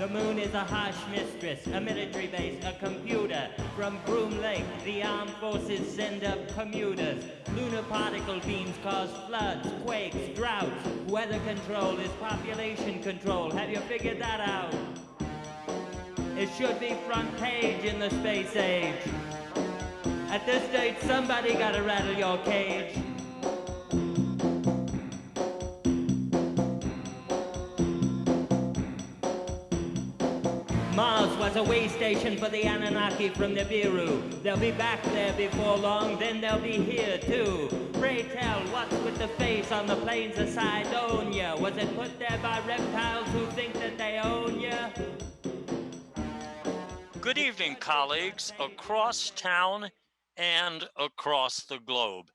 The moon is a harsh mistress, a military base, a computer. From Groom Lake, the armed forces send up commuters. Lunar particle beams cause floods, quakes, droughts. Weather control is population control. Have you figured that out? It should be front page in the space age. At this date, somebody gotta rattle your cage. Mars was a way station for the Anunnaki from Nibiru. They'll be back there before long, then they'll be here too. Pray tell, what's with the face on the plains of Cydonia? Was it put there by reptiles who think that they own ya? Good evening, colleagues across town and across the globe.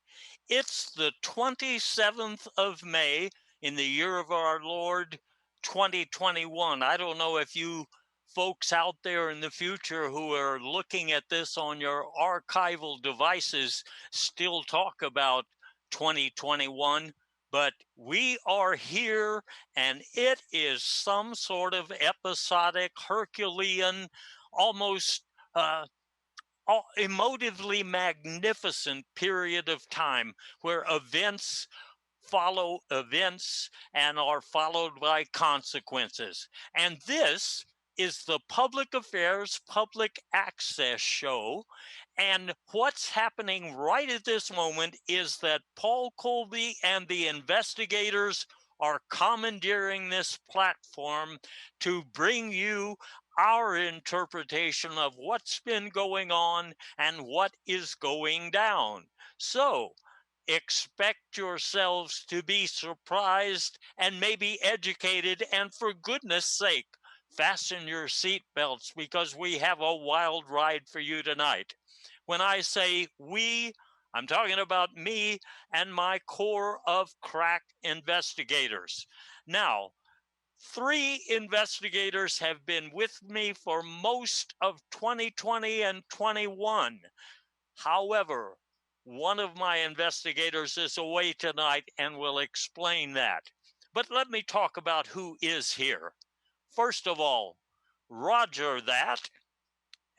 It's the 27th of May in the year of our Lord 2021. I don't know if you folks out there in the future who are looking at this on your archival devices still talk about 2021, but we are here and it is some sort of episodic Herculean, almost emotively magnificent period of time where events follow events and are followed by consequences. And this is the Public Affairs Public Access Show. And what's happening right at this moment is that Paul Colby and the investigators are commandeering this platform to bring you our interpretation of what's been going on and what is going down. So, expect yourselves to be surprised and maybe educated, and for goodness sake, fasten your seatbelts because we have a wild ride for you tonight. When I say we, I'm talking about me and my core of crack investigators. Now, 3 investigators have been with me for most of 2020 and 21. However, one of my investigators is away tonight and will explain that. But let me talk about who is here. First of all, Roger that.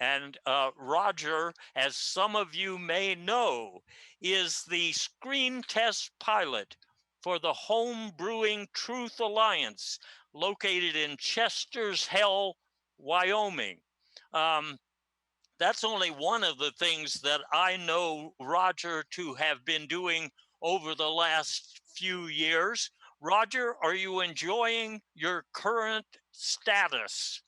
And Roger, as some of you may know, is the screen test pilot for the Home Brewing Truth Alliance, located in Chester's Hell, Wyoming. That's only one of the things that I know Roger to have been doing over the last few years. Roger, are you enjoying your current status?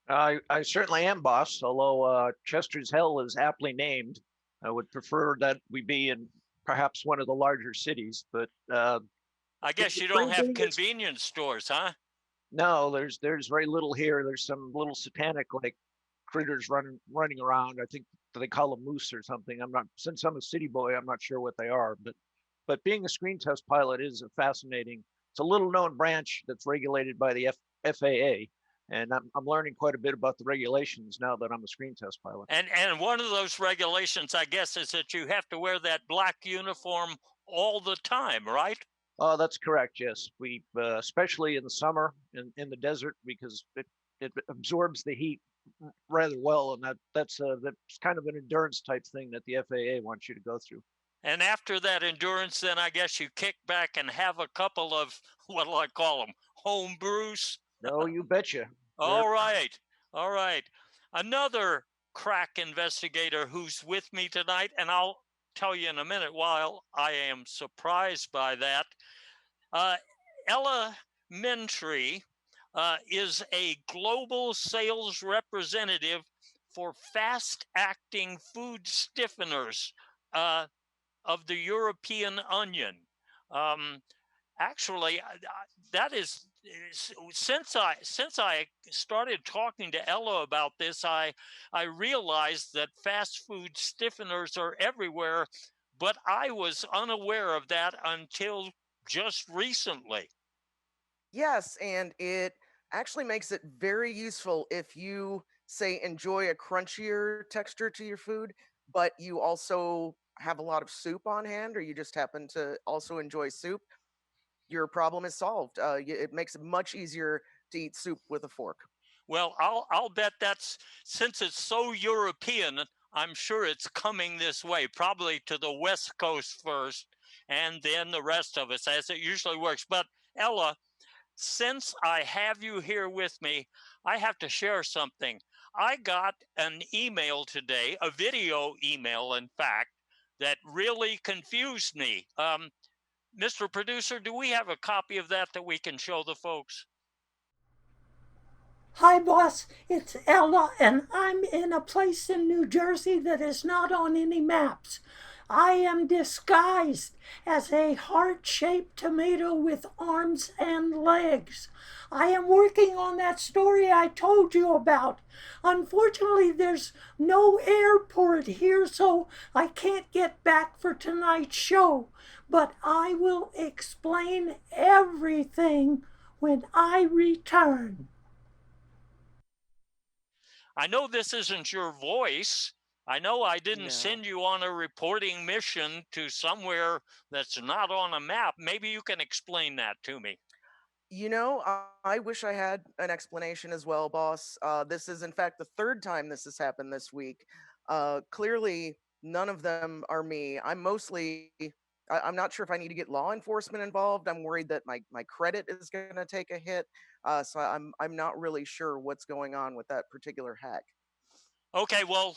I certainly am, boss, although Chester's Hell is aptly named. I would prefer that we be in perhaps one of the larger cities, but I guess you don't have convenience stores, huh? No, there's very little here. There's some little satanic like critters running around. I think they call them moose or something. I'm not, since I'm a city boy, I'm not sure what they are, but being a screen test pilot is a fascinating. It's a little known branch that's regulated by the FAA. And I'm learning quite a bit about the regulations now that I'm a screen test pilot. And one of those regulations, I guess, is that you have to wear that black uniform all the time, right? Oh, that's correct. Yes, we especially in the summer in the desert, because it absorbs the heat rather well, and that's kind of an endurance type thing that the FAA wants you to go through. And after that endurance, then I guess you kick back and have a couple of, what do I call them, home brews? No, you betcha. All right. All right. Another crack investigator who's with me tonight, and I'll tell you in a minute why I am surprised by that. Ella Mentry is a global sales representative for fast-acting food stiffeners of the European Onion. Actually, that is, since I started talking to Ella about this, I realized that fast food stiffeners are everywhere, but I was unaware of that until just recently. Yes, and it actually makes it very useful if you say enjoy a crunchier texture to your food, but you also have a lot of soup on hand, or you just happen to also enjoy soup. Your problem is solved. It makes it much easier to eat soup with a fork. Well, I'll bet that's, since it's so European, I'm sure it's coming this way, probably to the West Coast first, and then the rest of us, as it usually works. But Ella, since I have you here with me, I have to share something. I got an email today, a video email, in fact, that really confused me. Mr. Producer, do we have a copy of that we can show the folks? Hi, boss. It's Ella, and I'm in a place in New Jersey that is not on any maps. I am disguised as a heart shaped tomato with arms and legs. I am working on that story I told you about. Unfortunately, there's no airport here, so I can't get back for tonight's show. But I will explain everything when I return. I know this isn't your voice. I know I didn't No. send you on a reporting mission to somewhere that's not on a map. Maybe you can explain that to me. You know, I wish I had an explanation as well, boss. This is, in fact, the third time this has happened this week. Clearly, none of them are me. I'm mostly. I'm not sure if I need to get law enforcement involved. I'm worried that my credit is going to take a hit. So I'm not really sure what's going on with that particular hack. Okay, well,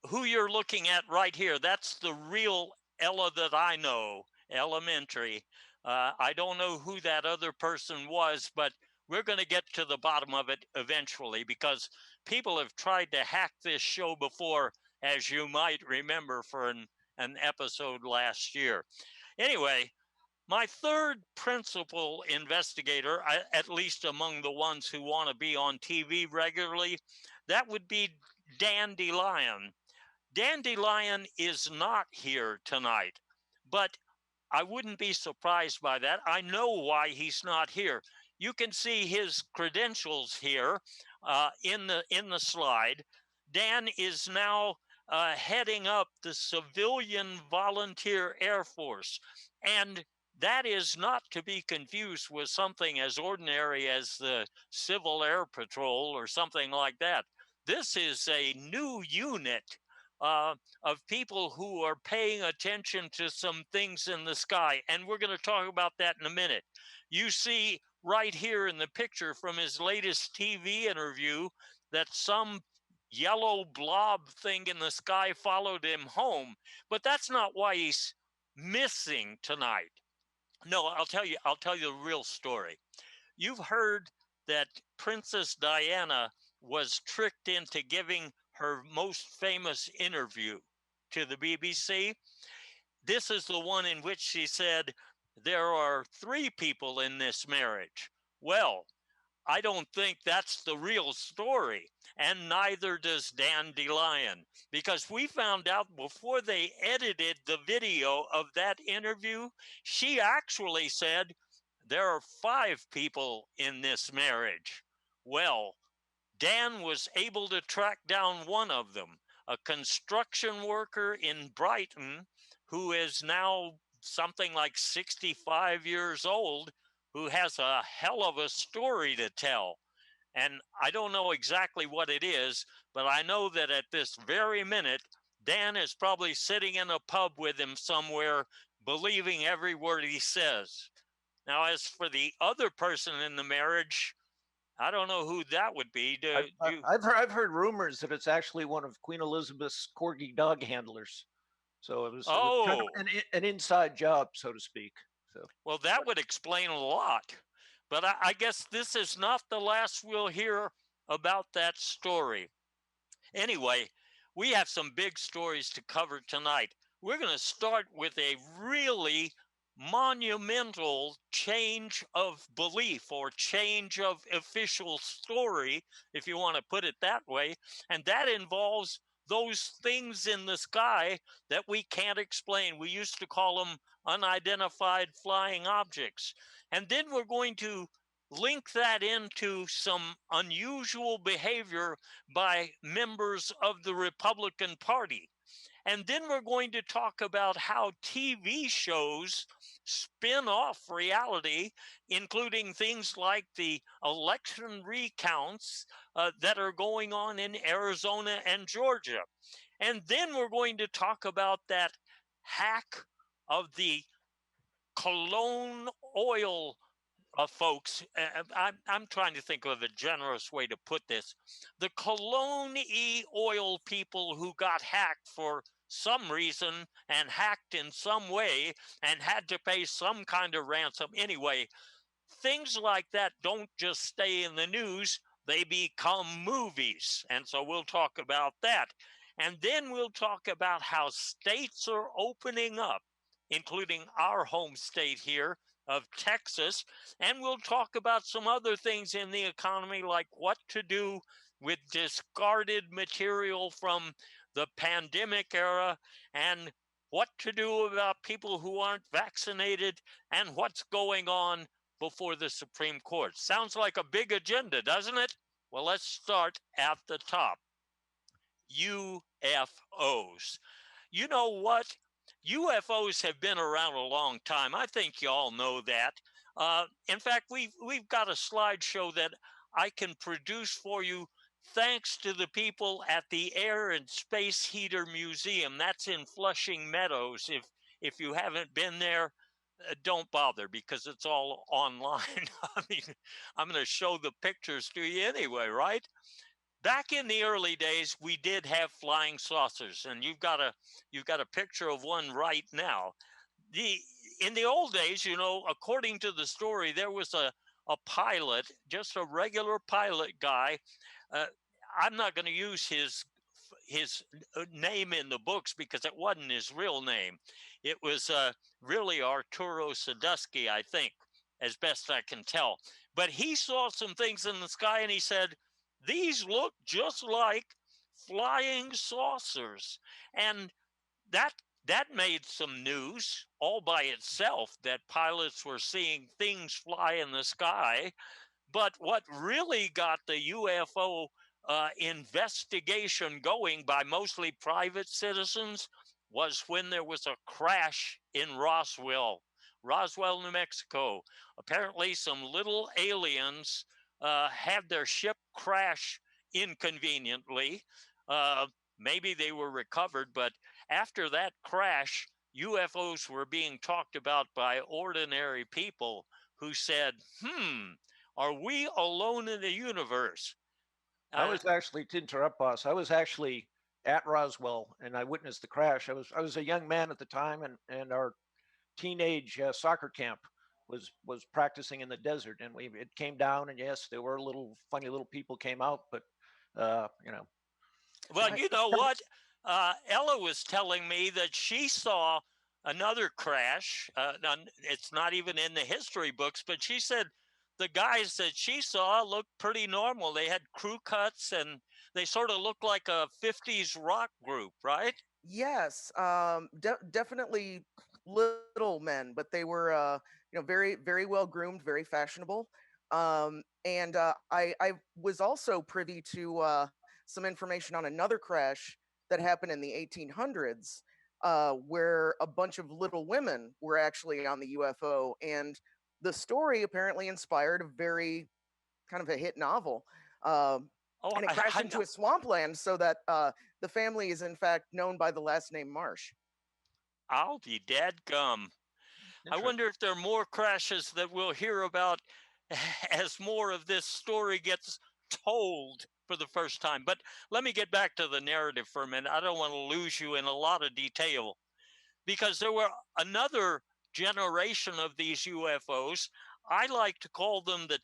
who you're looking at right here, that's the real Ella that I know, elementary. I don't know who that other person was, but we're going to get to the bottom of it eventually because people have tried to hack this show before, as you might remember, for an episode last year. Anyway, my third principal investigator, at least among the ones who want to be on TV regularly, that would be Dandelion. Dandelion is not here tonight, but I wouldn't be surprised by that. I know why he's not here. You can see his credentials here in the slide. Dan is now heading up the Civilian Volunteer Air Force, and that is not to be confused with something as ordinary as the Civil Air Patrol or something like that. This is a new unit of people who are paying attention to some things in the sky. And we're going to talk about that in a minute. You see right here in the picture from his latest TV interview that some yellow blob thing in the sky followed him home. But that's not why he's missing tonight. No, I'll tell you the real story. You've heard that Princess Diana was tricked into giving her most famous interview to the BBC. This is the one in which she said, "There are three people in this marriage." Well, I don't think that's the real story, and neither does Dandelion, because we found out before they edited the video of that interview, she actually said, "There are five people in this marriage." Well, Dan was able to track down one of them, a construction worker in Brighton who is now something like 65 years old, who has a hell of a story to tell. And I don't know exactly what it is, but I know that at this very minute, Dan is probably sitting in a pub with him somewhere, believing every word he says. Now, as for the other person in the marriage, I don't know who that would be. I've heard rumors that it's actually one of Queen Elizabeth's corgi dog handlers. So it was kind of Oh, an inside job, so to speak. So, well, that would explain a lot. But I guess this is not the last we'll hear about that story. Anyway, we have some big stories to cover tonight. We're going to start with a really monumental change of belief or change of official story, if you want to put it that way. And that involves those things in the sky that we can't explain. We used to call them unidentified flying objects. And then we're going to link that into some unusual behavior by members of the Republican Party. And then we're going to talk about how TV shows spin off reality, including things like the election recounts that are going on in Arizona and Georgia. And then we're going to talk about that hack of the cologne oil folks. I'm trying to think of a generous way to put this. The cologne oil people who got hacked for some reason and hacked in some way and had to pay some kind of ransom. Anyway, things like that don't just stay in the news, they become movies. And so we'll talk about that. And then we'll talk about how states are opening up, including our home state here of Texas. And we'll talk about some other things in the economy, like what to do with discarded material from the pandemic era, and what to do about people who aren't vaccinated, and what's going on before the Supreme Court. Sounds like a big agenda, doesn't it? Well, let's start at the top. UFOs. You know what? UFOs have been around a long time. I think you all know that. In fact, we've got a slideshow that I can produce for you, thanks to the people at the Air and Space Heater Museum. That's in Flushing Meadows. If you haven't been there, don't bother, because it's all online. I mean, I'm going to show the pictures to you anyway, right? Back in the early days, we did have flying saucers, and you've got a picture of one right now. In the old days, you know, according to the story, there was a pilot, just a regular pilot guy. Uh, I'm not going to use his name in the books because it wasn't his real name. It was really Arturo Sadusky, I think, as best I can tell. But he saw some things in the sky and he said, "These look just like flying saucers." And that that made some news all by itself, that pilots were seeing things fly in the sky. But what really got the UFO investigation going by mostly private citizens was when there was a crash in Roswell, New Mexico. Apparently, some little aliens had their ship crash inconveniently. Maybe they were recovered, but after that crash, UFOs were being talked about by ordinary people who said, are we alone in the universe? I was actually, to interrupt, boss, I was actually at Roswell and I witnessed the crash. I was a young man at the time, and our teenage soccer camp was practicing in the desert, and it came down, and yes, there were little funny little people came out, but you know. Well, you know what? Ella was telling me that she saw another crash. It's not even in the history books, but she said the guys that she saw looked pretty normal. They had crew cuts and they sort of looked like a 50s rock group, right? Yes, definitely little men, but they were, very, very well groomed, very fashionable. And I was also privy to some information on another crash that happened in the 1800s, where a bunch of little women were actually on the UFO, and the story apparently inspired a very kind of a hit novel. And it crashed into a swampland, so that the family is in fact known by the last name Marsh. I'll be dadgum. I wonder if there are more crashes that we'll hear about as more of this story gets told for the first time. But let me get back to the narrative for a minute. I don't want to lose you in a lot of detail, because there were another generation of these UFOs. I like to call them the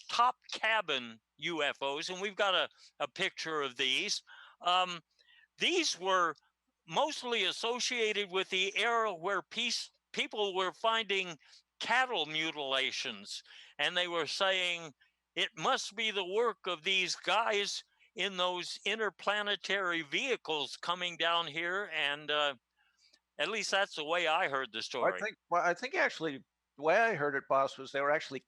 top cabin UFOs, and we've got a picture of these. These were mostly associated with the era where people were finding cattle mutilations, and they were saying it must be the work of these guys in those interplanetary vehicles coming down here. And at least that's the way I heard the story. I think actually the way I heard it, boss, was they were actually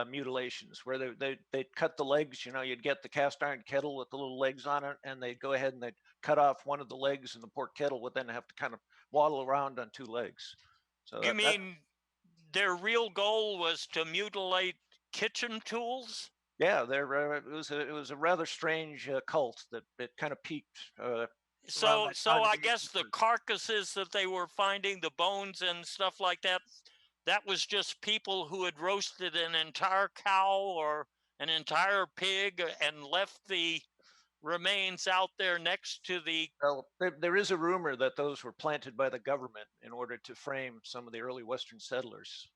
mutilations where they'd cut the legs. You'd get the cast iron kettle with the little legs on it, and they'd go ahead and they'd cut off one of the legs, and the poor kettle would then have to kind of waddle around on two legs. So You mean their real goal was to mutilate kitchen tools? Yeah, it was a rather strange cult that it kind of peaked. So I guess the carcasses that they were finding, the bones and stuff like that, that was just people who had roasted an entire cow or an entire pig and left the remains out there next to the. Well, there is a rumor that those were planted by the government in order to frame some of the early Western settlers.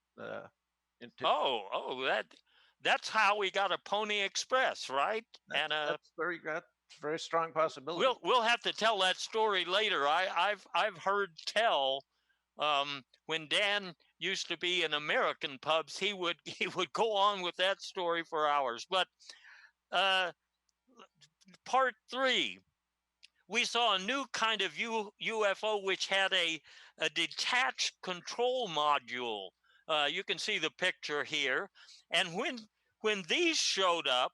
That's how we got a Pony Express, right? That's very strong possibility. We'll have to tell that story later. I've heard tell when Dan used to be in American pubs, he would go on with that story for hours. But part 3, we saw a new kind of UFO which had a detached control module. You can see the picture here. And when these showed up,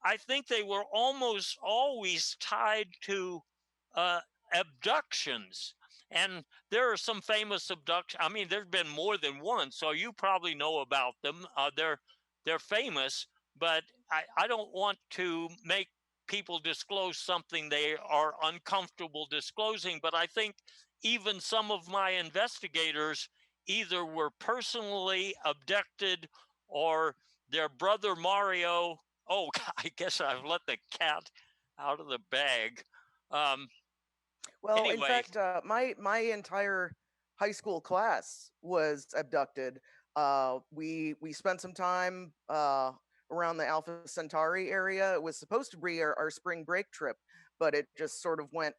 I think they were almost always tied to abductions. And there are some famous abductions. I mean, there's been more than one, so you probably know about them. They're famous, but I don't want to make people disclose something they are uncomfortable disclosing. But I think even some of my investigators either were personally abducted or their brother Mario. Oh, I guess I've let the cat out of the bag. Well, anyway. In fact, my entire high school class was abducted. We spent some time around the Alpha Centauri area. It was supposed to be our spring break trip, but it just sort of went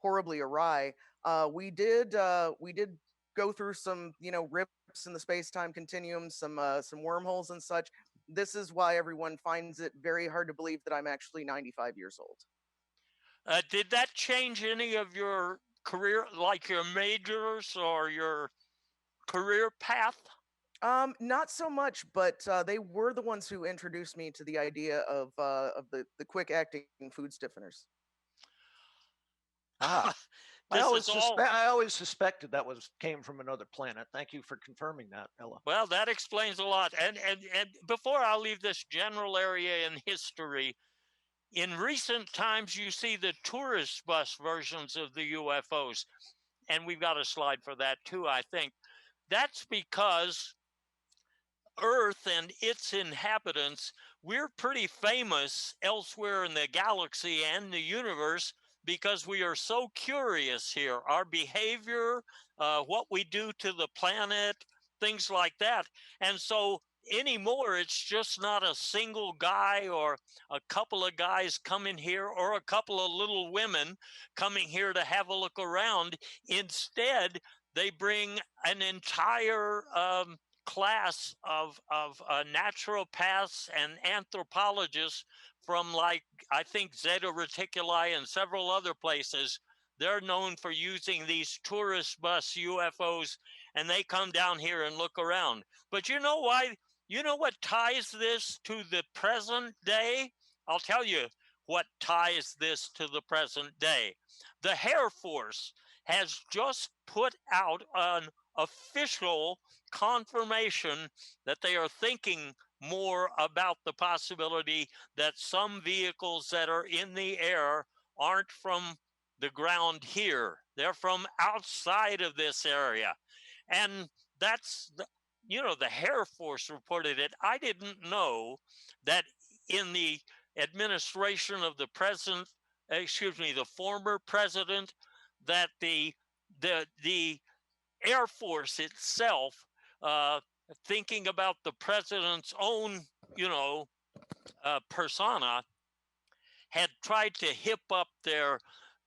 horribly awry. We did go through some rips in the space-time continuum, some wormholes and such. This is why everyone finds it very hard to believe that I'm actually 95 years old. Did that change any of your career, like your majors or your career path? Not so much, but they were the ones who introduced me to the idea of the quick acting food stiffeners. I always suspected that came from another planet. Thank you for confirming that, Ella. Well, that explains a lot. And before I leave this general area in history, in recent times you see the tourist bus versions of the UFOs, and we've got a slide for that too, I think. That's because Earth and its inhabitants, we're pretty famous elsewhere in the galaxy and the universe because we are so curious here. Our behavior, what we do to the planet, things like that. And so anymore, it's just not a single guy or a couple of guys coming here or a couple of little women coming here to have a look around. Instead, they bring an entire class of naturopaths and anthropologists from, like, I think Zeta Reticuli and several other places. They're known for using these tourist bus UFOs, and they come down here and look around. But you know why? You know what ties this to the present day? I'll tell you what ties this to the present day. The Air Force has just put out an official confirmation that they are thinking more about the possibility that some vehicles that are in the air aren't from the ground here. They're from outside of this area. And that's, the Air Force reported it. I didn't know that in the administration of the former president, that the Air Force itself, thinking about the president's own, persona, had tried to hip up their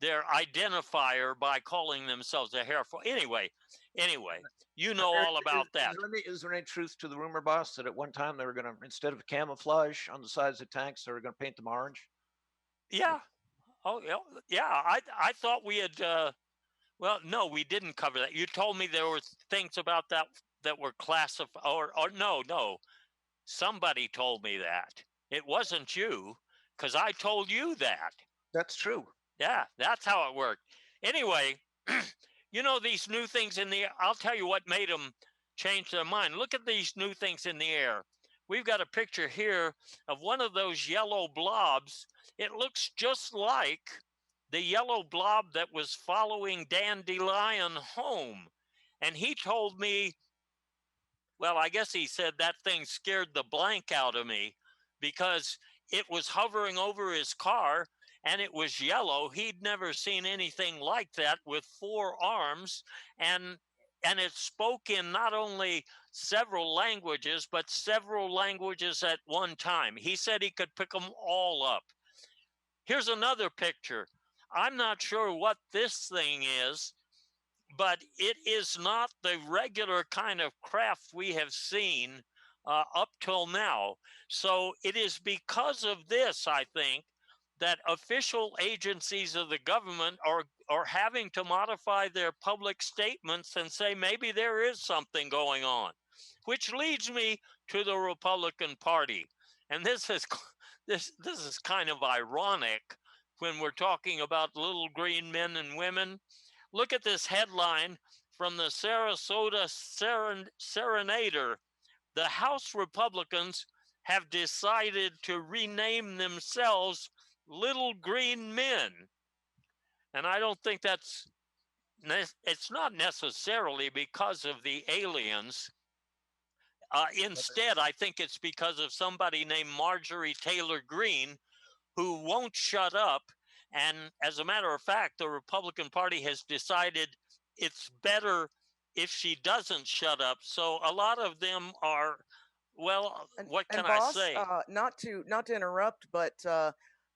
identifier by calling themselves a Air Force. Anyway, you know all about that. Is there any truth to the rumor, boss, that at one time they were going to, instead of camouflage on the sides of tanks, they were going to paint them orange? Yeah. Oh, yeah. I thought we had. Well, no, we didn't cover that. You told me there were things about that were classified, or no. Somebody told me that. It wasn't you, because I told you that. That's true. Yeah, that's how it worked. Anyway, you know, these new things in the air, I'll tell you what made them change their mind. Look at these new things in the air. We've got a picture here of one of those yellow blobs. It looks just like the yellow blob that was following Dandelion home. And he told me, well, I guess he said that thing scared the blank out of me because it was hovering over his car and it was yellow. He'd never seen anything like that with 4 arms, and it spoke in not only several languages but several languages at one time. He said he could pick them all up. Here's another picture. I'm not sure what this thing is, but it is not the regular kind of craft we have seen up till now. So it is because of this, I think, that official agencies of the government are having to modify their public statements and say maybe there is something going on, which leads me to the Republican Party. And this is kind of ironic when we're talking about little green men and women. Look at this headline from the Sarasota Serenader. The House Republicans have decided to rename themselves Little Green Men. And I don't think it's not necessarily because of the aliens. Instead, I think it's because of somebody named Marjorie Taylor Greene who won't shut up. And as a matter of fact, the Republican Party has decided it's better if she doesn't shut up. So a lot of them are, well, what can I boss, say? not to interrupt, but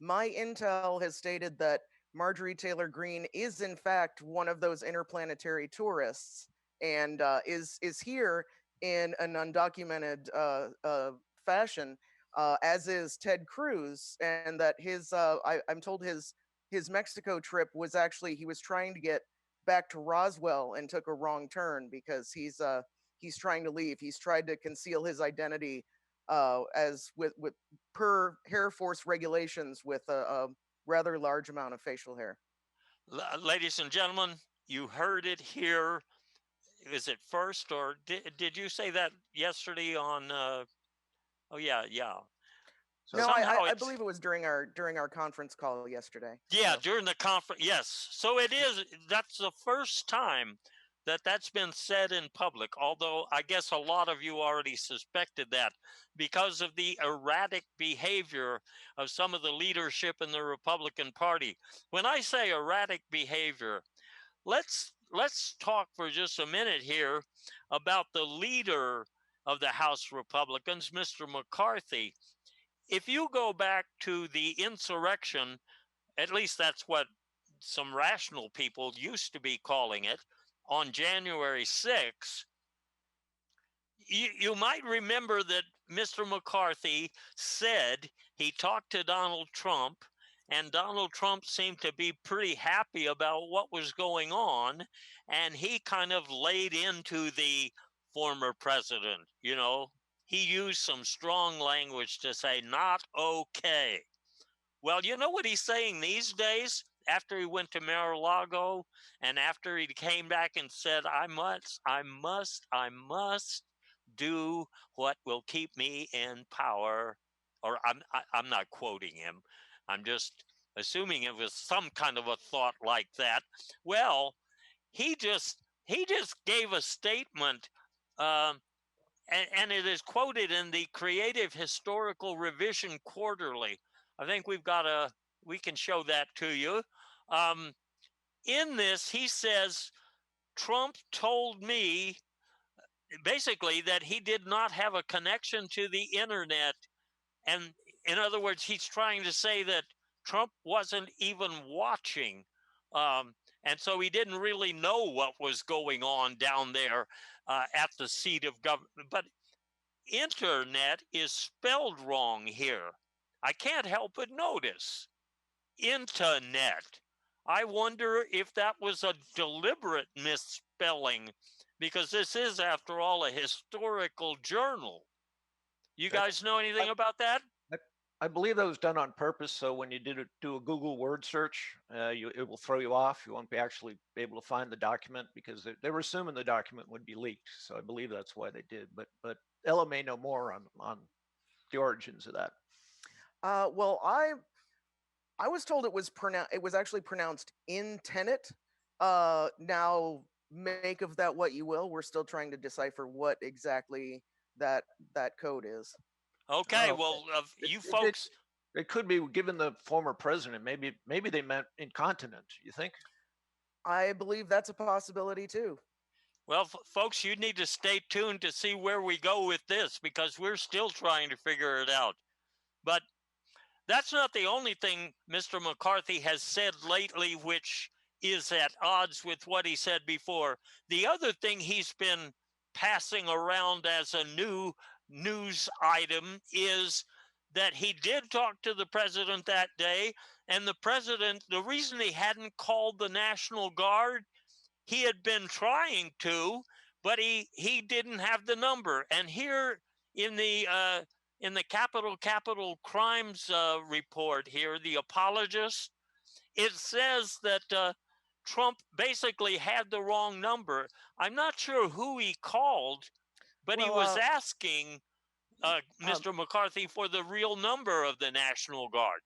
my intel has stated that Marjorie Taylor Greene is in fact one of those interplanetary tourists, and is here in an undocumented fashion, as is Ted Cruz, and that I'm told his Mexico trip was actually, he was trying to get back to Roswell and took a wrong turn because he's trying to leave. He's tried to conceal his identity, as with per Hair Force regulations, with a rather large amount of facial hair. Ladies and gentlemen, you heard it here. Is it first, or did you say that yesterday on? Oh yeah. So no, I believe it was during our conference call yesterday. Yeah, so. During the conference. Yes. So it is. That's the first time that's been said in public, although I guess a lot of you already suspected that because of the erratic behavior of some of the leadership in the Republican Party. When I say erratic behavior, let's talk for just a minute here about the leader of the House Republicans, Mr. McCarthy. If you go back to the insurrection, at least that's what some rational people used to be calling it, on January 6th, you might remember that Mr. McCarthy said he talked to Donald Trump, and Donald Trump seemed to be pretty happy about what was going on, and he kind of laid into the former president. You know, he used some strong language to say, not okay. Well, you know what he's saying these days after he went to Mar-a-Lago and after he came back and said, I must do what will keep me in power. Or I'm not quoting him. I'm just assuming it was some kind of a thought like that. Well, he just gave a statement, and it is quoted in the Creative Historical Revision Quarterly. I think we can show that to you. In this, he says, Trump told me basically that he did not have a connection to the internet. And in other words, he's trying to say that Trump wasn't even watching. And so he didn't really know what was going on down there at the seat of government. But internet is spelled wrong here. I can't help but notice internet. I wonder if that was a deliberate misspelling, because this is, after all, a historical journal. You guys know anything about that? I believe that was done on purpose. So when you do a Google word search, it will throw you off. You won't be actually able to find the document because they were assuming the document would be leaked. So I believe that's why they did. But Ella may know more on the origins of that. Well, I was told it was actually pronounced in tenet. Now make of that what you will. We're still trying to decipher what exactly that code is. Okay, Oh, well, you it, folks. it could be given the former president. Maybe they meant incontinent. You think? I believe that's a possibility too. Well, folks, you need to stay tuned to see where we go with this because we're still trying to figure it out. But that's not the only thing Mr. McCarthy has said lately, which is at odds with what he said before. The other thing he's been passing around as a new news item is that he did talk to the president that day. And the president, the reason he hadn't called the National Guard, he had been trying to, but he didn't have the number. And here in the capital crimes report here, the apologist, it says that Trump basically had the wrong number. I'm not sure who he called, but he was asking Mr. McCarthy for the real number of the National Guard.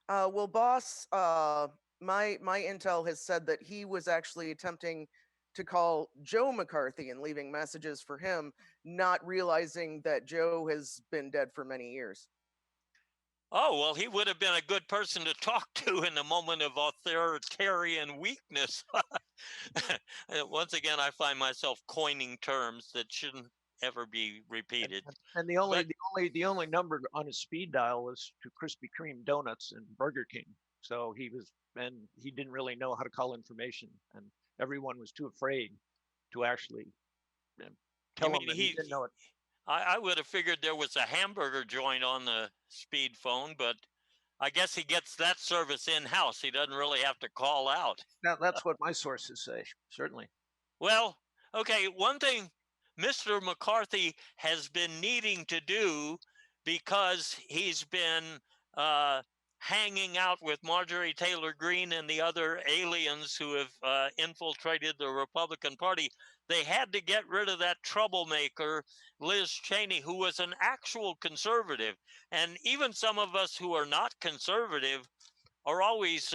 Well, boss, my intel has said that he was actually attempting to call Joe McCarthy and leaving messages for him, not realizing that Joe has been dead for many years. Oh, well, he would have been a good person to talk to in a moment of authoritarian weakness. Once again, I find myself coining terms that shouldn't ever be repeated. And the only number on his speed dial was to Krispy Kreme donuts and Burger King. So he didn't really know how to call information, and everyone was too afraid to actually tell him that he didn't know it. I would have figured there was a hamburger joint on the speed phone, but I guess he gets that service in-house. He doesn't really have to call out. Now, that's what my sources say, certainly. Well, okay, one thing Mr. McCarthy has been needing to do because he's been hanging out with Marjorie Taylor Greene and the other aliens who have infiltrated the Republican Party. They had to get rid of that troublemaker, Liz Cheney, who was an actual conservative. And even some of us who are not conservative are always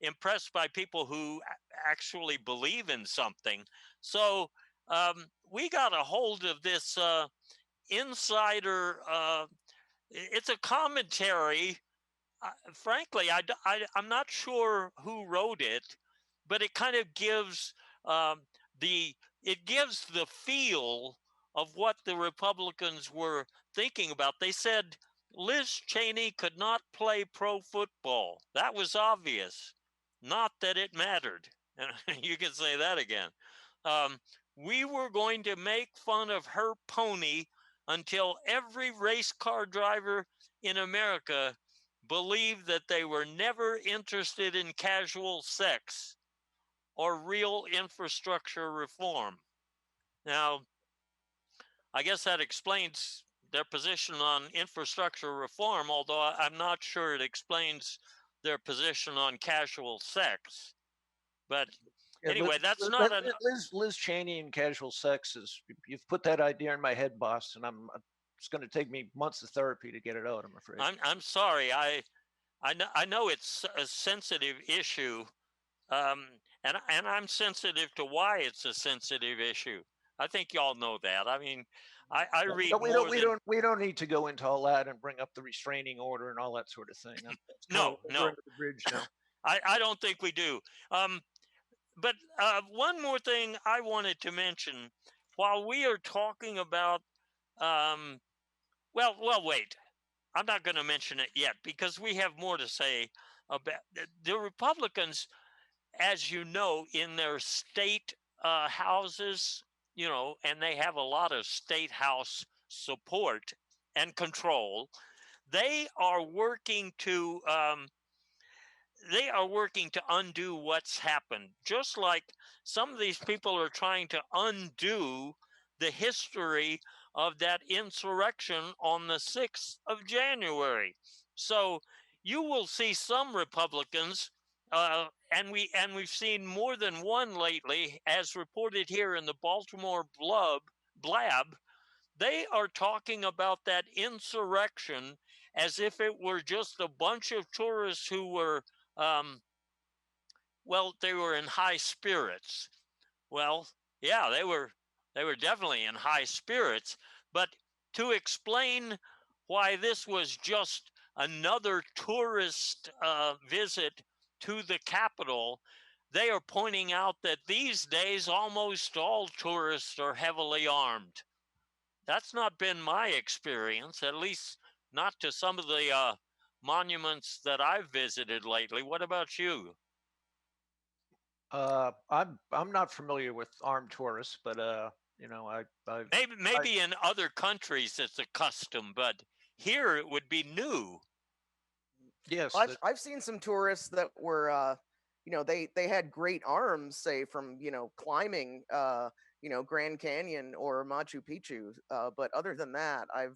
impressed by people who actually believe in something. So we got a hold of this insider. It's a commentary. Frankly, I'm not sure who wrote it, but it kind of gives the feel of what the Republicans were thinking about. They said Liz Cheney could not play pro football. That was obvious. Not that it mattered. You can say that again. We were going to make fun of her pony until every race car driver in America believed that they were never interested in casual sex or real infrastructure reform. Now, I guess that explains their position on infrastructure reform, although I'm not sure it explains their position on casual sex. But anyway, that's not Liz Cheney and casual sex is, you've put that idea in my head, boss, and it's going to take me months of therapy to get it out, I'm afraid. I'm sorry. I know it's a sensitive issue, and I'm sensitive to why it's a sensitive issue. I think y'all know that. I mean, I read we don't need to go into all that and bring up the restraining order and all that sort of thing. No. We're under the bridge now. I don't think we do. But one more thing I wanted to mention while we are talking about, wait. I'm not going to mention it yet because we have more to say about the Republicans, as you know, in their state houses, and they have a lot of state house support and control. They are working to undo what's happened, just like some of these people are trying to undo the history of that insurrection on the 6th of January. So you will see some Republicans, and we've seen more than one lately, as reported here in the Baltimore Blab. They are talking about that insurrection as if it were just a bunch of tourists who were, well, they were in high spirits. Well, yeah, they were definitely in high spirits, but to explain why this was just another tourist visit to the Capitol, they are pointing out that these days almost all tourists are heavily armed. That's not been my experience, at least not to some of the monuments that I've visited lately. What about you? I'm not familiar with armed tourists, but you know, I Maybe in other countries it's a custom, but here it would be new. yes, I've seen some tourists that were they had great arms, say from climbing Grand Canyon or Machu Picchu. But other than that, I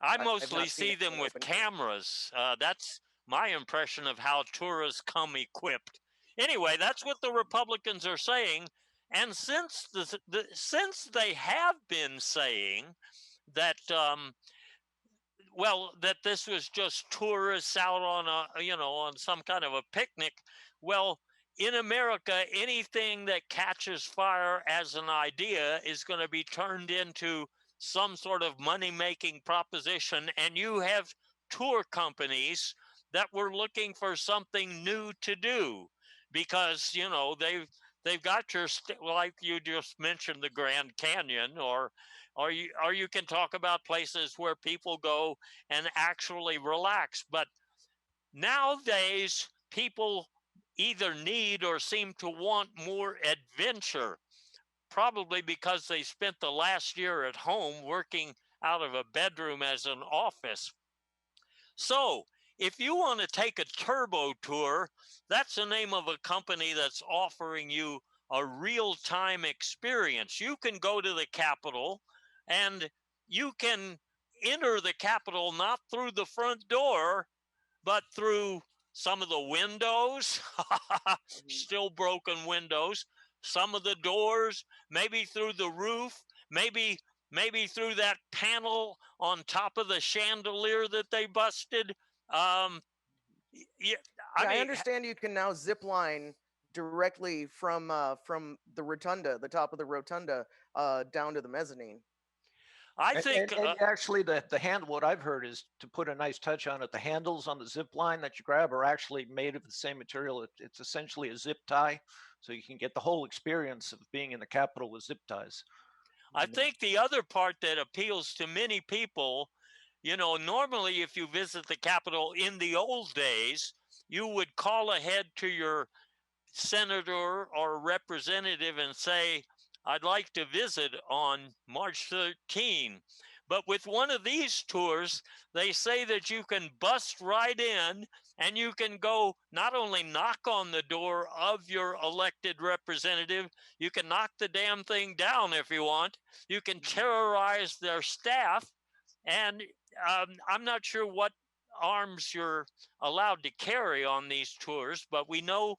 I've mostly not seen see them anyone with open carry. cameras. That's my impression of how tourists come equipped. Anyway, that's what the Republicans are saying, and since they have been saying that well, that this was just tourists out on on some kind of a picnic. Well, in America, anything that catches fire as an idea is going to be turned into some sort of money making proposition. And you have tour companies that were looking for something new to do because, they've got like you just mentioned, the Grand Canyon, or you can talk about places where people go and actually relax. But nowadays, people either need or seem to want more adventure, probably because they spent the last year at home working out of a bedroom as an office. So, if you want to take a turbo tour, that's the name of a company that's offering you a real time experience. You can go to the Capitol and you can enter the Capitol not through the front door, but through some of the windows, Mhm. still broken windows, some of the doors, maybe through the roof, maybe through that panel on top of the chandelier that they busted. Um, yeah, I Yeah, I mean, understand you can now zip line directly from the rotunda, the top of the rotunda, down to the mezzanine. I and, think and, and actually the hand what I've heard is to put a nice touch on it. The handles on the zip line that you grab are actually made of the same material. It's essentially a zip tie, so you can get the whole experience of being in the Capitol with zip ties. I And think the other part that appeals to many people, normally if you visit the Capitol in the old days, you would call ahead to your senator or representative and say, I'd like to visit on March 13. But with one of these tours, they say that you can bust right in and you can go not only knock on the door of your elected representative, you can knock the damn thing down if you want. You can terrorize their staff. And I'm not sure what arms you're allowed to carry on these tours, but we know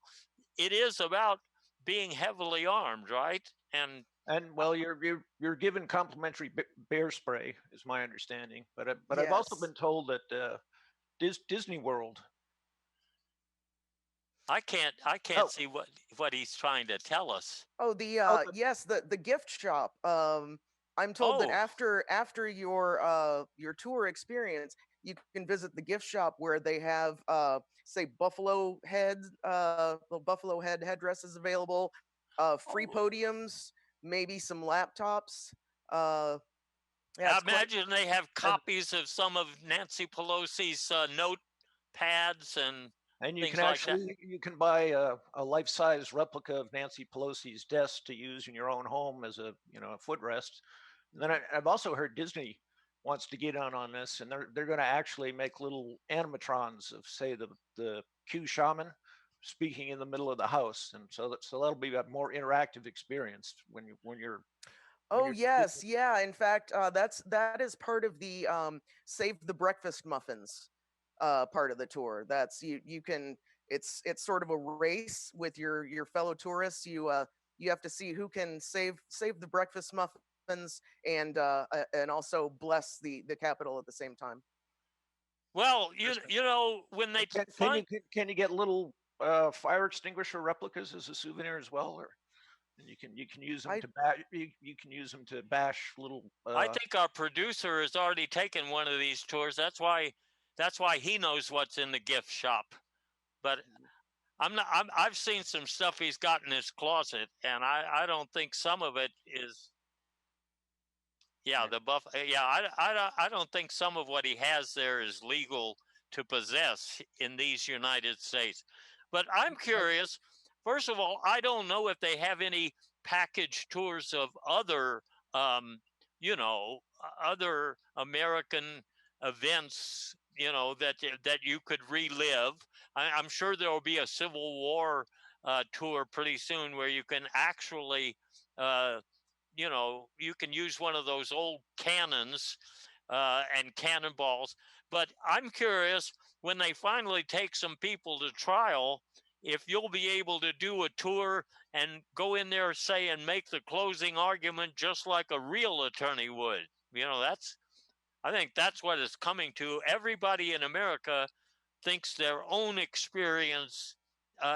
it is about being heavily armed, right? and well, you're given complimentary bear spray, is my understanding. But I've also Yes. been told that Disney World. I can't Oh, see what he's trying to tell us. Oh, the oh, yes, the gift shop. I'm told that Oh, after your tour experience, you can visit the gift shop where they have say buffalo head headdresses available, free oh, podiums, maybe some laptops. Uh, yeah, I it's quite. imagine they have and copies of some of Nancy Pelosi's notepads and And you can things like that. actually you can buy a life-size replica of Nancy Pelosi's desk to use in your own home as a footrest. And then I've also heard Disney wants to get on this, and they're going to actually make little animatrons of, say, the Q shaman speaking in the middle of the house, and so that'll be a more interactive experience when you're when Oh you're yes, yeah. In fact, that is part of the save the breakfast muffins part of the tour. That's you can it's sort of a race with your fellow tourists. You have to see who can save the breakfast muffins and also bless the capital at the same time. Well, interesting. you know when they find Can you get little fire extinguisher replicas as a souvenir as well, or and you can use them I to bash you can use them to bash little I think our producer has already taken one of these tours. That's why he knows what's in the gift shop. But I've seen some stuff he's got in his closet, and I don't think some of it is. Yeah, the buff. Yeah, I don't think some of what he has there is legal to possess in these United States. But I'm curious. First of all, I don't know if they have any package tours of other, you know, other American events, you know, that you could relive. I'm sure there will be a Civil War tour pretty soon where you can actually uh, you know, you can use one of those old cannons and cannonballs. But I'm curious when they finally take some people to trial, if you'll be able to do a tour and go in there, say, and make the closing argument just like a real attorney would. You know, I think that's what it's coming to. Everybody in America thinks their own experience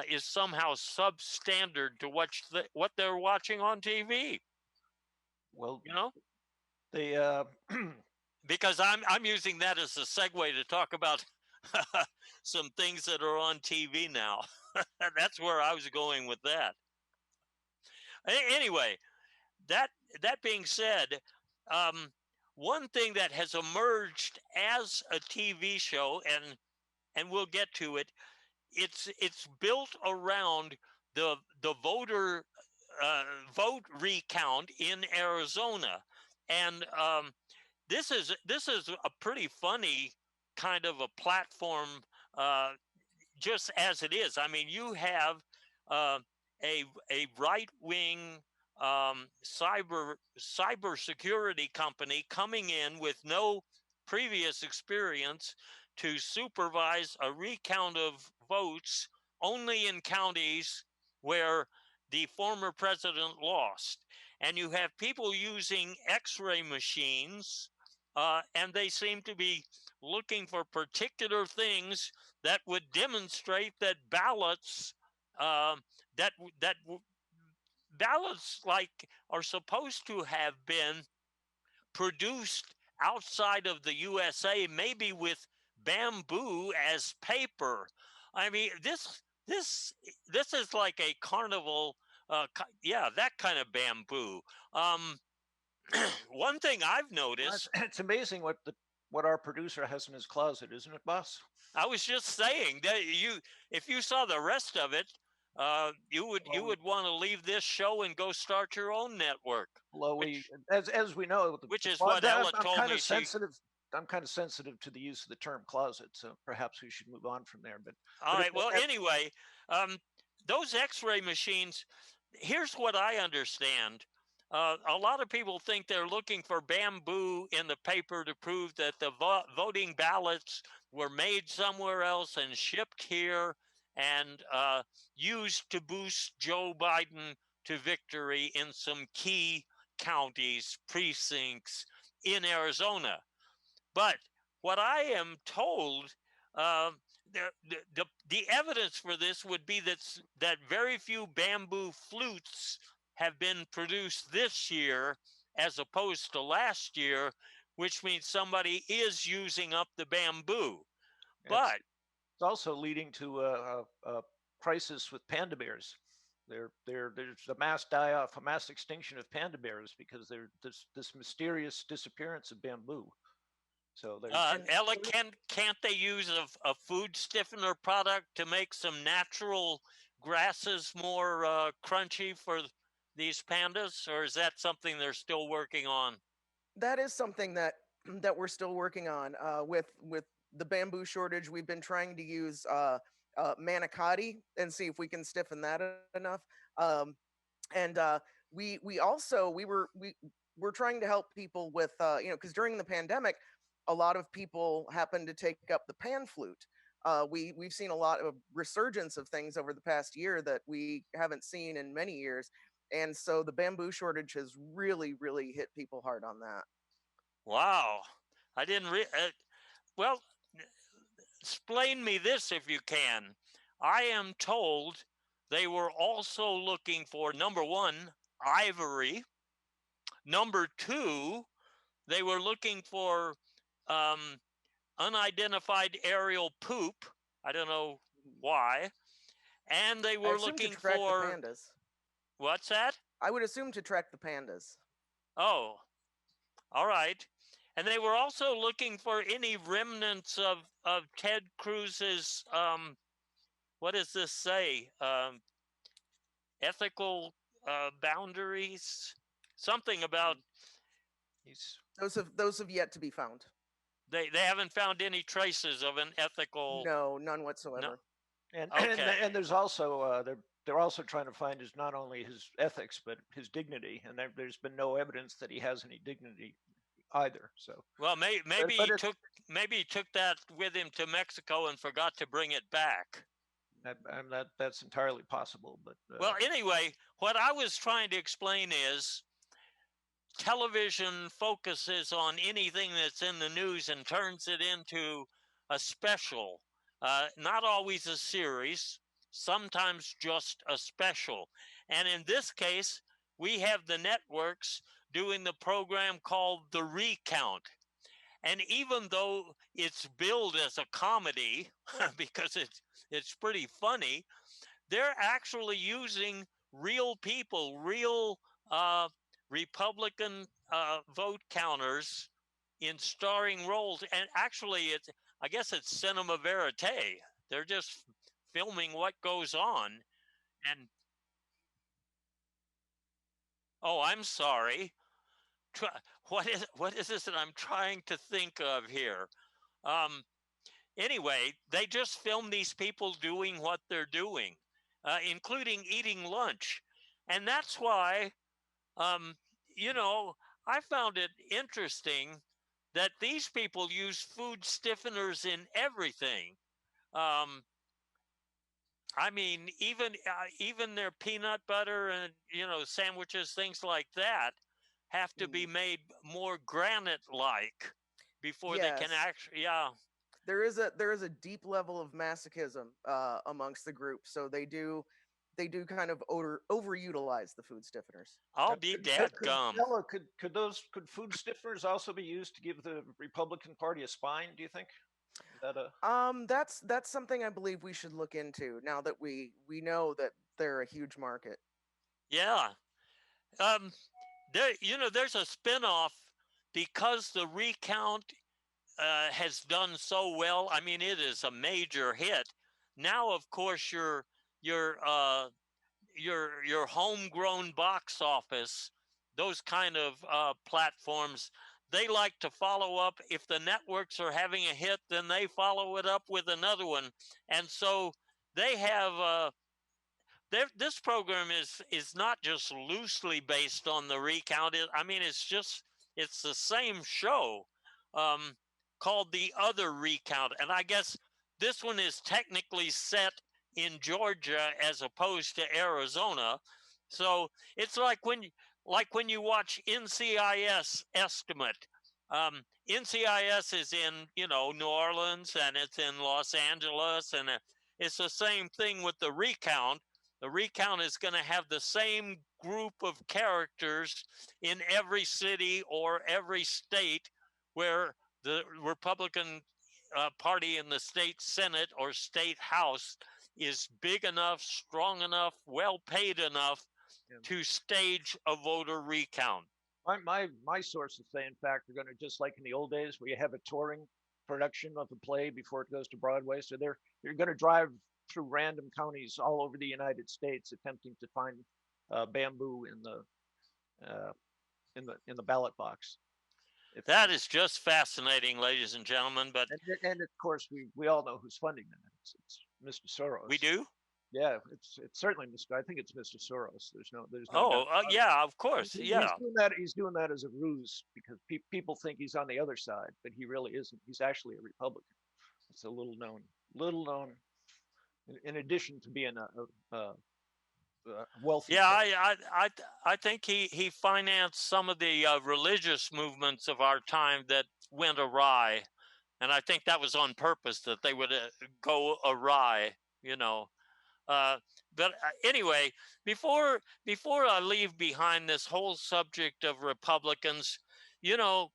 is somehow substandard to what they're watching on TV. well You know, they because I'm using that as a segue to talk about some things that are on TV now. That's where I was going with that. Anyway, that that being said, um, one thing that has emerged as a TV show, and we'll get to it, it's built around the uh, vote recount in Arizona, and this is a pretty funny kind of a platform, uh, just as it is. I mean, you have uh, a right wing cyber security company coming in with no previous experience to supervise a recount of votes only in counties where the former president lost. And you have people using x-ray machines, and they seem to be looking for particular things that would demonstrate that uh, that that ballots like are supposed to have been produced outside of the USA, maybe with bamboo as paper. I mean, this is like a carnival. Yeah, that kind of bamboo. Um, one thing I've noticed, it's amazing what our producer has in his closet, isn't it, boss? I was just saying that if you saw the rest of it, you Well, would want to leave this show and go start your own network, well, we which as we know, which the is what closet. Ella I'm told kind me of she. sensitive. I'm kind of sensitive to the use of the term closet, so perhaps we should move on from there. All But right. Well, anyway, um, those X-ray machines. Here's what I understand. A lot of people think they're looking for bamboo in the paper to prove that the voting ballots were made somewhere else and shipped here and used to boost Joe Biden to victory in some key counties, precincts in Arizona. But what I am told, um, the evidence for this would be that very few bamboo flutes have been produced this year as opposed to last year, which means somebody is using up the bamboo. it's But also leading to a crisis with panda bears. There's a mass die off, a mass extinction of panda bears because there's this mysterious disappearance of bamboo. So there's and Ella, can't they use a food stiffener product to make some natural grasses more crunchy for these pandas, or is that something they're still working on? that is something that that we're still working on with the bamboo shortage. We've been trying to use manicotti and see if we can stiffen that enough. Um, and we also we were we're trying to help people with, because during the pandemic, a lot of people happened to take up the pan flute. We've seen a lot of resurgence of things over the past year that we haven't seen in many years, and so the bamboo shortage has really hit people hard on that. Wow. I didn't well, explain me this if you can. I am told they were also looking for number one, ivory. Number two, they were looking for um, unidentified aerial poop. I don't know why. And they I were assume to looking track the for pandas. what's that? I would assume to track the pandas. Oh, all right. And they were also looking for any remnants of Ted Cruz's what does this say? Ethical boundaries, something about He's Those have yet to be found. they haven't found any traces of an ethical. No, none No, whatsoever. and okay. and there's also they're also trying to find his not only his ethics but his dignity, and there's been no evidence that he has any dignity either. So Well, maybe but he took that with him to Mexico and forgot to bring it back. that's entirely possible. But Well, anyway, what I was trying to explain is television focuses on anything that's in the news and turns it into a special, not always a series, sometimes just a special. And in this case, we have the networks doing the program called The Recount. And even though it's billed as a comedy, because it's pretty funny, they're actually using real people, real Republican vote counters in starring roles. And actually, I guess it's cinema verite. They're just filming what goes on. And oh, I'm sorry. What is this that I'm trying to think of here? Um, anyway, they just film these people doing what they're doing, including eating lunch. And that's why, um, you know, I found it interesting that these people use food stiffeners in everything. Um, I mean, even their peanut butter and sandwiches, things like that, have to be made more granite-like before they can Yes. actually. Yeah. There is a deep level of masochism amongst the group, so they do kind of overutilize the food stiffeners. I'll be dadgum. Stella, could food stiffeners also be used to give the Republican Party a spine? Do you think? Is that a That's something I believe we should look into now that we know that they're a huge market. Yeah. Um, there's a spinoff because the recount has done so well. I mean, it is a major hit. Now, of course, your homegrown box office, those kind of platforms, they like to follow up. If the networks are having a hit, then they follow it up with another one, and so they have. This program is not just loosely based on the recount. I mean, it's the same show um, called The Other Recount, and I guess this one is technically set in Georgia as opposed to Arizona. So it's like when you watch NCIS Estimate. NCIS is in New Orleans and it's in Los Angeles, and it's the same thing with the recount. The recount is going to have the same group of characters in every city or every state where the Republican Party in the state Senate or state House is big enough, strong enough, well paid enough to stage a voter recount. my sources say, in fact, they're going to, just like in the old days where you have a touring production of the play before it goes to Broadway. So they're going to drive through random counties all over the United States, attempting to find bamboo in the ballot box. That is just fascinating, ladies and gentlemen. But and of course we all know who's funding them. It's Mr. Soros. We do? Yeah, it's certainly Mr. I think it's Mr. Soros. There's no doubt Oh, about it. yeah, of course. He's Yeah. doing that. He's doing that as a ruse because people think he's on the other side, but he really isn't. He's actually a Republican. It's a little known. In addition to being a wealthy Yeah, person. I think he financed some of the religious movements of our time that went awry, and I think that was on purpose that they would go awry. You know, uh, but anyway, before I leave behind this whole subject of Republicans, you know,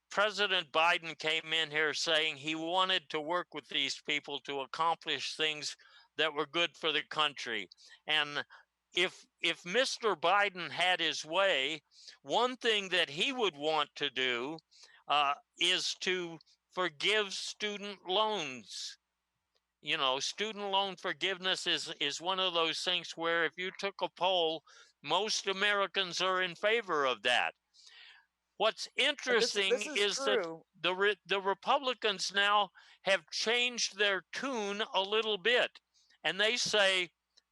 President Biden came in here saying he wanted to work with these people to accomplish things that were good for the country. And if Mr. Biden had his way, one thing that he would want to do is to forgive student loans. You know, student loan forgiveness is one of those things where if you took a poll, most Americans are in favor of that. What's This interesting is is that true. the Republicans now have changed their tune a little bit, and they say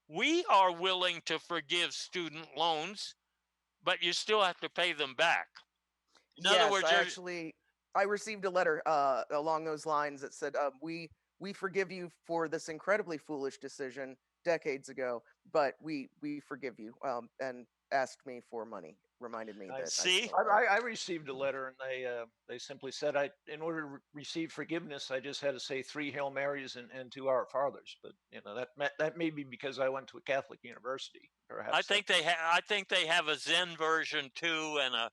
we are willing to forgive student loans, but you still have to pay them back. In other Yes, words, I received a letter along those lines that said, we forgive you for this incredibly foolish decision decades ago, but we forgive you." And asked me for money, reminded me I that I see, still owe. I received a letter, and they simply said in order to receive forgiveness, I just had to say 3 Hail Marys and 2 Our Fathers. But that may be because I went to a Catholic university. Perhaps that. I think they have a Zen version too, and a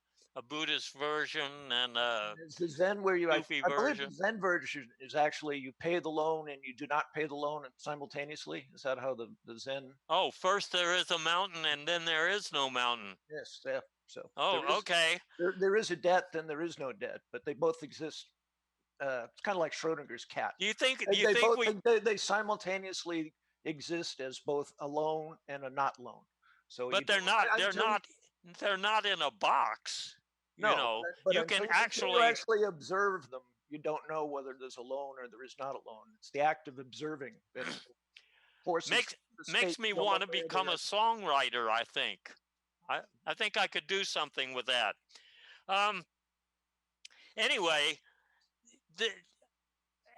Buddhist version, and a Is the Zen where Sufi I believe the version. Zen version is actually you pay the loan and you do not pay the loan simultaneously? Is that how the Zen? Oh, first there is a mountain, and then there is no mountain. Yes, yeah. So Oh, okay. there is a debt, then there is no debt, but they both exist. It's kind of like Schrodinger's cat. Do you They think both we they simultaneously exist as both a loan and a not loan. So you but don't until you, they're not in a box. You no, know, but you can until you actually actually observe them, you don't know whether there's a loan or there is not a loan. It's the act of observing that forces makes the state makes me to go want one to way or become the a other. songwriter. I think I could do something with that. Um, anyway, the,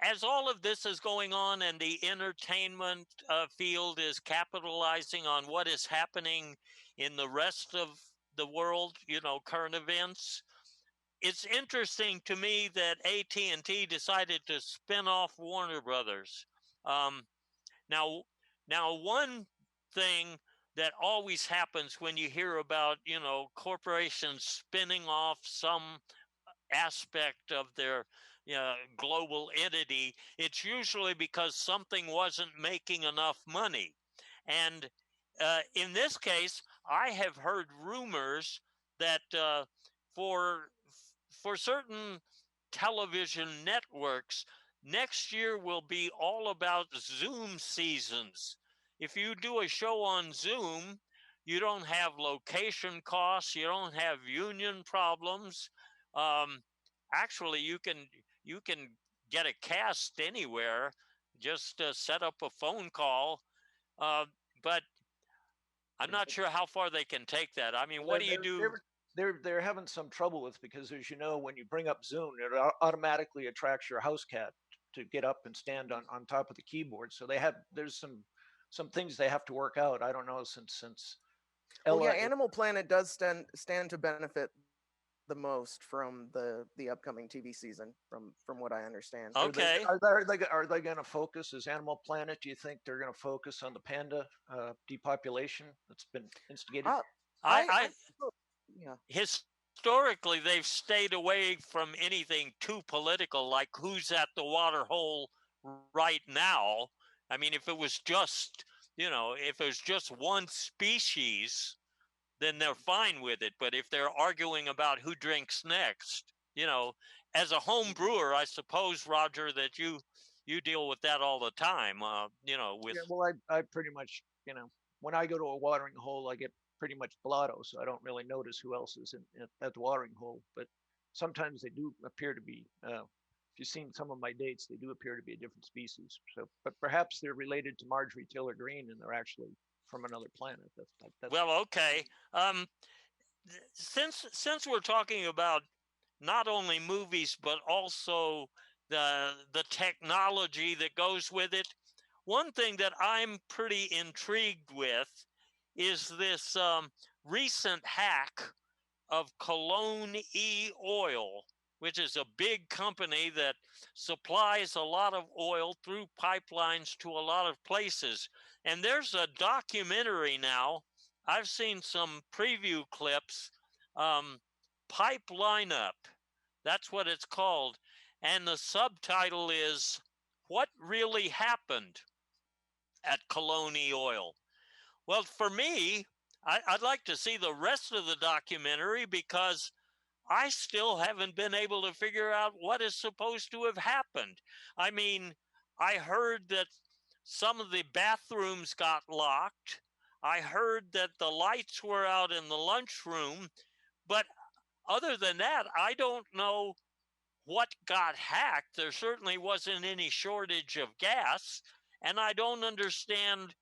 as all of this is going on and the entertainment field is capitalizing on what is happening in the rest of the world, you know, current events, it's interesting to me that AT&T decided to spin off Warner Brothers. Um, now, now one thing that always happens when you hear about, you know, corporations spinning off some aspect of their global entity, it's usually because something wasn't making enough money. And in this case, I have heard rumors that for for certain television networks, next year will be all about Zoom seasons. If you do a show on Zoom, you don't have location costs, you don't have union problems. Um, actually, you can get a cast anywhere. Just set up a phone call. Uh, but I'm Yeah, not sure how far they can take that. I mean, what they're do you they're do? they're they're having some trouble with because as you know, when you bring up Zoom, it automatically attracts your house cat to get up and stand on top of the keyboard. So there's some things they have to work out. I don't know since Well, yeah, Ella. Animal Planet does stand to benefit the most from the upcoming TV season, from what I understand. Okay. Are they going to focus as Animal Planet? Do you think they're going to focus on the panda depopulation that's been instigated? Uh, I I yeah. historically they've stayed away from anything too political, like who's at the water hole right now. I mean, if it was just, you know, if it was just one species, then they're fine with it. But if they're arguing about who drinks next, you know, as a home brewer, I suppose, Roger, that you deal with that all the time. You know, with Yeah, well, I pretty much, when I go to a watering hole, I get pretty much blotto, so I don't really notice who else is at the watering hole. But sometimes they do appear to be if you've seen some of my dates, they do appear to be a different species. So, but perhaps they're related to Marjorie Taylor Greene, and they're actually from another planet. That's Well, okay. Since we're talking about not only movies but also the technology that goes with it, one thing that I'm pretty intrigued with is this recent hack of Cologne E Oil, which is a big company that supplies a lot of oil through pipelines to a lot of places. And there's a documentary now. I've seen some preview clips. Pipeline Up. That's what it's called. And the subtitle is What Really Happened at Cologne E Oil. Well, for me, I'd like to see the rest of the documentary because I still haven't been able to figure out what is supposed to have happened. I mean, I heard that some of the bathrooms got locked. I heard that the lights were out in the lunchroom. But other than that, I don't know what got hacked. There certainly wasn't any shortage of gas. And I don't understand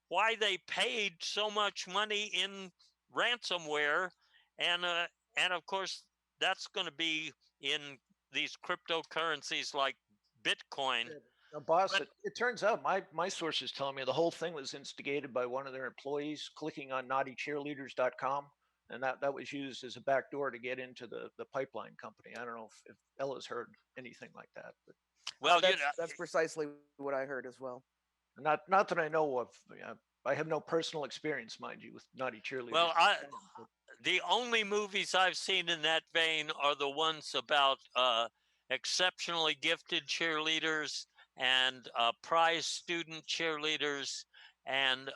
why they paid so much money in ransomware. And, uh, and of course, that's going to be in these cryptocurrencies like Bitcoin. Now, boss, But it turns out my sources telling me the whole thing was instigated by one of their employees clicking on naughtycheerleaders.com, and that was used as a backdoor to get into the pipeline company. I don't know if Ella's heard anything like that, but well, that's precisely what I heard as well. not that I know of. I have no personal experience, mind you, with naughty cheerleaders. well, the only movies I've seen in that vein are the ones about exceptionally gifted cheerleaders and prize student cheerleaders and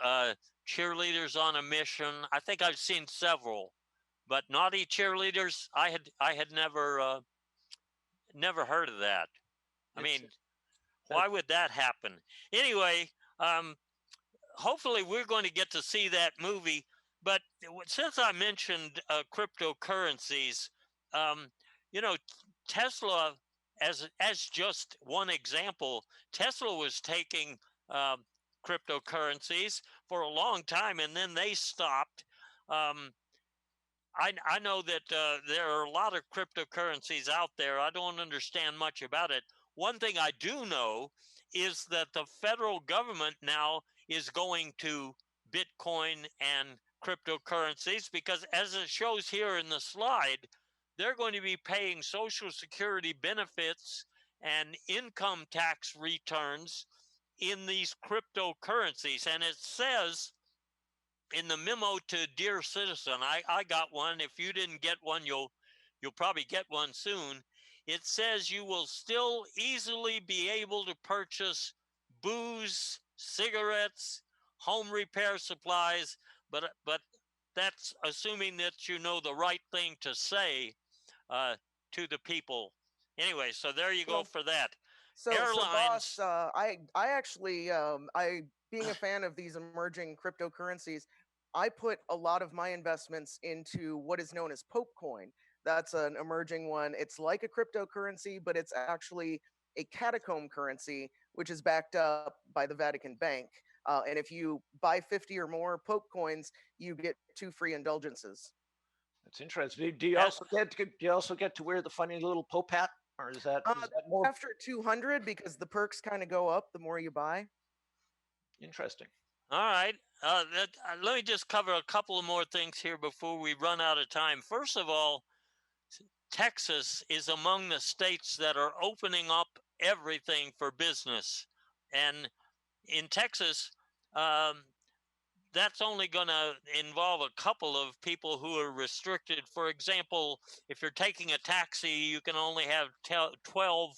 cheerleaders on a mission. I think I've seen several, but naughty cheerleaders, I had never heard of that. I mean, why would that happen? Anyway, hopefully we're going to get to see that movie. But since I mentioned cryptocurrencies, um, you know, Tesla, as just one example, Tesla was taking cryptocurrencies for a long time, and then they stopped. I know that there are a lot of cryptocurrencies out there. I don't understand much about it. One thing I do know is that the federal government now is going to Bitcoin and cryptocurrencies because, as it shows here in the slide, they're going to be paying Social Security benefits and income tax returns in these cryptocurrencies. And it says in the memo to Dear Citizen, I got one. If you didn't get one, you'll probably get one soon. It says you will still easily be able to purchase booze, cigarettes, home repair supplies, but that's assuming that you know the right thing to say to the people. Anyway, so there you go for that. So, Airlines. boss, I actually, I being a fan of these emerging cryptocurrencies, I put a lot of my investments into what is known as Popecoin. That's an emerging one. It's like a cryptocurrency, but it's actually a catacomb currency, which is backed up by the Vatican Bank. And if you buy 50 or more Pope coins, you get 2 free indulgences. That's interesting. Do you also get to wear the funny little Pope hat, or is that more after 200 because the perks kind of go up the more you buy? Interesting. All right. Let me just cover a couple of more things here before we run out of time. First of all, Texas is among the states that are opening up everything for business. And in Texas, that's only going to involve a couple of people who are restricted. For example, if you're taking a taxi, you can only have 12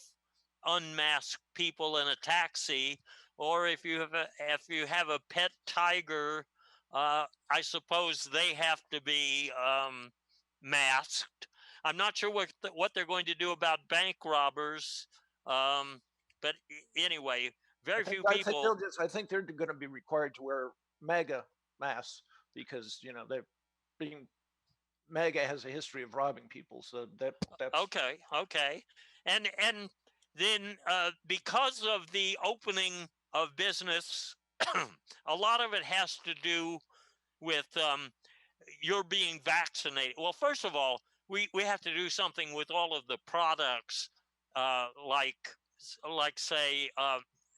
unmasked people in a taxi. Or if you have a pet tiger, I suppose they have to be masked. I'm not sure what they're going to do about bank robbers, but anyway, very few people. I think they're going to be required to wear MAGA masks because they're being MAGA has a history of robbing people, so that's okay, and then because of the opening of business, a lot of it has to do with you're being vaccinated. Well, first of all, we have to do something with all of the products, like say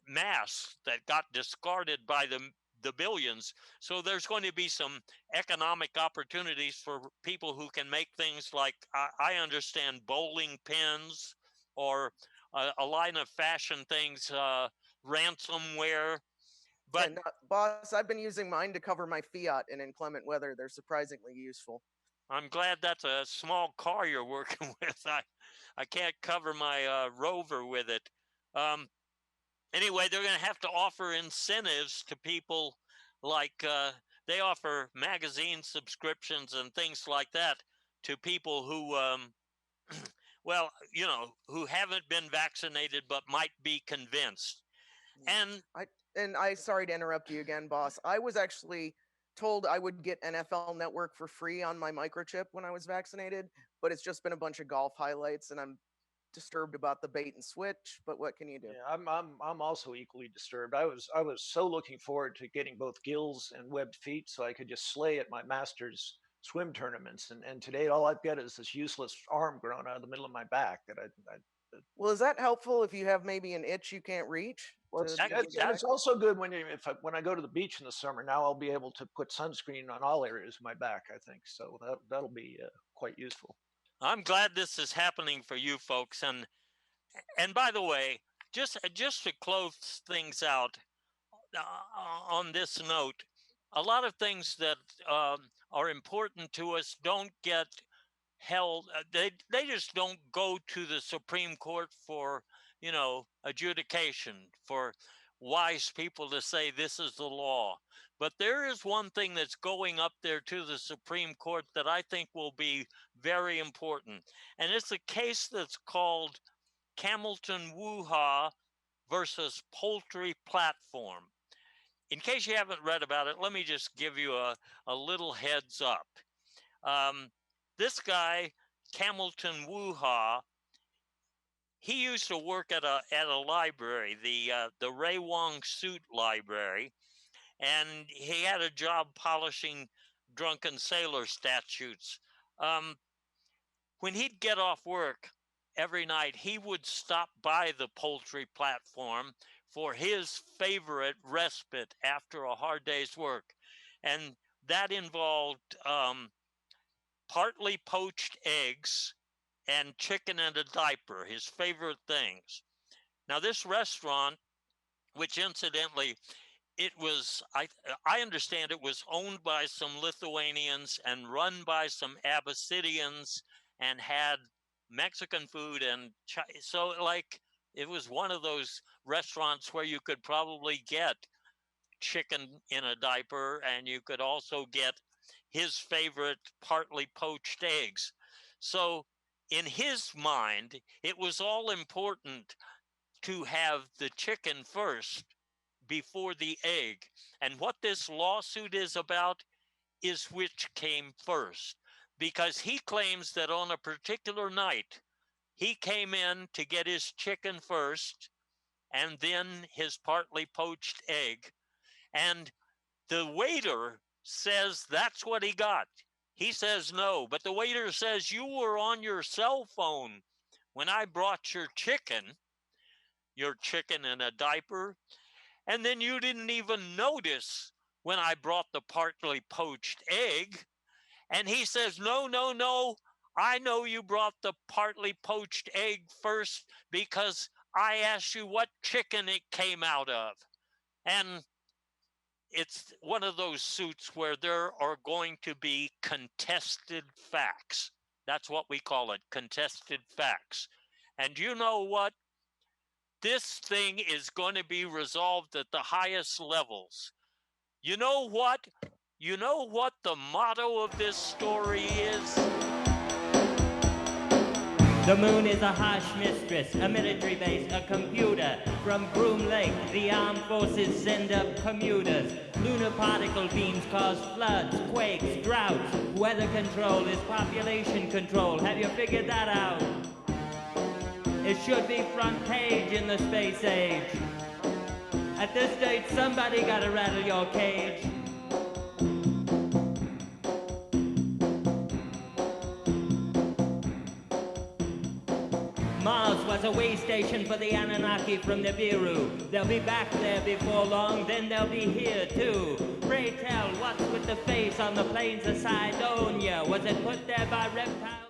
masks that got discarded by the billions. So there's going to be some economic opportunities for people who can make things like I understand bowling pins or a line of fashion things, ransomware. But And boss, I've been using mine to cover my Fiat in inclement weather. They're surprisingly useful. I'm glad that's a small car you're working with. I can't cover my Rover with it. Anyway, they're going to have to offer incentives to people like they offer magazine subscriptions and things like that to people who, well, who haven't been vaccinated but might be convinced. And I sorry to interrupt you again, boss. I was actually told I would get NFL Network for free on my microchip when I was vaccinated, but it's just been a bunch of golf highlights, and I'm disturbed about the bait and switch. But what can you do? Yeah, I'm also equally disturbed. I was so looking forward to getting both gills and webbed feet so I could just slay at my master's swim tournaments. And today all I've got is this useless arm growing out of the middle of my back that I Well, is that helpful if you have maybe an itch you can't reach? well, it's also good when when I go to the beach in the summer. Now I'll be able to put sunscreen on all areas of my back. I think so. That'll be quite useful. I'm glad this is happening for you folks. And by the way, just to close things out on this note, a lot of things that are important to us don't get held. They just don't go to the Supreme Court for adjudication, for wise people to say this is the law. But there is one thing that's going up there to the Supreme Court that I think will be very important, and it's a case that's called Camilton Woo-Ha versus Poultry Platform. In case you haven't read about it, let me just give you a little heads up. This guy, Camilton Woo-Ha, he used to work at a library, the Ray Wong Suit Library, and he had a job polishing drunken sailor statutes. When he'd get off work every night, he would stop by the Poultry Platform for his favorite respite after a hard day's work. And that involved partly poached eggs and chicken in a diaper, his favorite things. Now, this restaurant, which incidentally, it was, I understand it was owned by some Lithuanians and run by some Abyssinians and had Mexican food and so like it was one of those restaurants where you could probably get chicken in a diaper and you could also get his favorite partly poached eggs. So in his mind, it was all important to have the chicken first before the egg. And what this lawsuit is about is which came first, because he claims that on a particular night, he came in to get his chicken first and then his partly poached egg. And the waiter says that's what he got. He says no, but the waiter says you were on your cell phone when I brought your chicken in a diaper, and then you didn't even notice when I brought the partly poached egg. And he says, no, I know you brought the partly poached egg first because I asked you what chicken it came out of. And it's one of those suits where there are going to be contested facts. That's what we call it, contested facts. And you know what? This thing is going to be resolved at the highest levels. You know what? You know what the motto of this story is? The moon is a harsh mistress, a military base, a computer. From Groom Lake, the armed forces send up commuters. Lunar particle beams cause floods, quakes, droughts. Weather control is population control. Have you figured that out? It should be front page in the space age. At this date, somebody gotta rattle your cage. Mars was a way station for the Anunnaki from Nibiru. They'll be back there before long, then they'll be here too. Pray tell, what's with the face on the plains of Cydonia? Was it put there by reptiles?